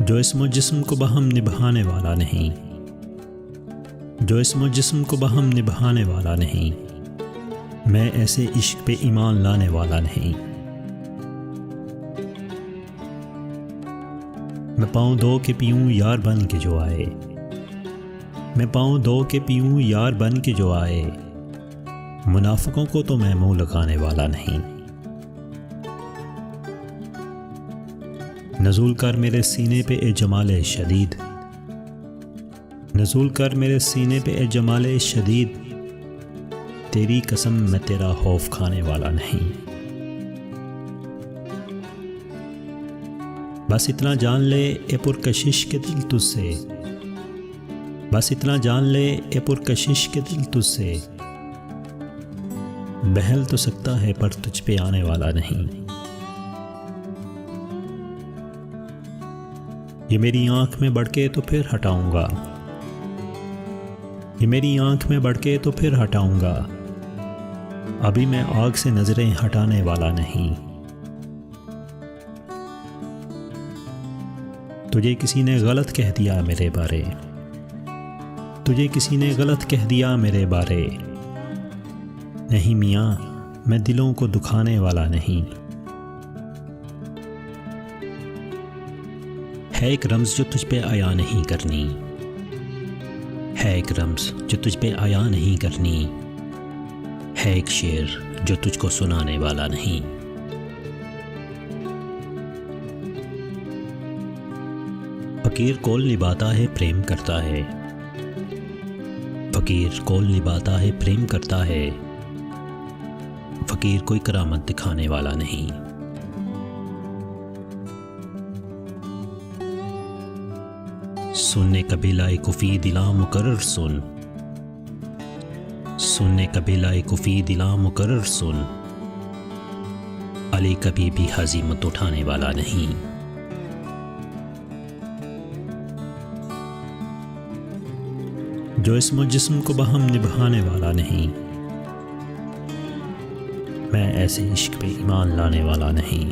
जो इसम जिस्म को बहम निभाने वाला नहीं, जो इसम जिस्म को बहम निभाने वाला नहीं, मैं ऐसे इश्क पे ईमान लाने वाला नहीं। मैं पाँव धो के पीऊँ यार बन के जो आए, मैं पाँव धो के पीऊँ यार बन के जो आए, मुनाफिकों को तो मैं मुँह लगाने वाला नहीं। नज़ूल कर मेरे सीने पे ए जमाले शदीद, नज़ूल कर मेरे सीने पे ए जमाले शदीद, तेरी कसम मैं तेरा खौफ खाने वाला नहीं। बस इतना जान ले ए पुरकशिश के दिल तुझसे, बस इतना जान ले ए पुरकशिश के दिल तुझसे, बहल तो सकता है पर तुझ पे आने वाला नहीं। ये मेरी आंख में बढ़के तो फिर हटाऊंगा, ये मेरी आंख में बढ़के तो फिर हटाऊंगा, अभी मैं आग से नजरें हटाने वाला नहीं। तुझे किसी ने गलत कह दिया मेरे बारे, तुझे किसी ने गलत कह दिया मेरे बारे, नहीं मियाँ मैं दिलों को दुखाने वाला नहीं। है एक रम्ज़ जो तुझ पे आया नहीं करनी, है एक रम्ज़ जो तुझ पे आया नहीं करनी, है एक शेर जो तुझको सुनाने वाला नहीं। फकीर कोल निभाता है प्रेम करता है, फकीर कोल निभाता है प्रेम करता है, फकीर कोई करामत दिखाने वाला नहीं। सुनने कबीलाए कुफी दिला मुकर्रर सुन, सुनने कबीलाए कुफी दिला मुकर्रर सुन, अली कभी भी हजीमत उठाने वाला नहीं। जो इसम जिस्म को बहम निभाने वाला नहीं, मैं ऐसे इश्क पे ईमान लाने वाला नहीं।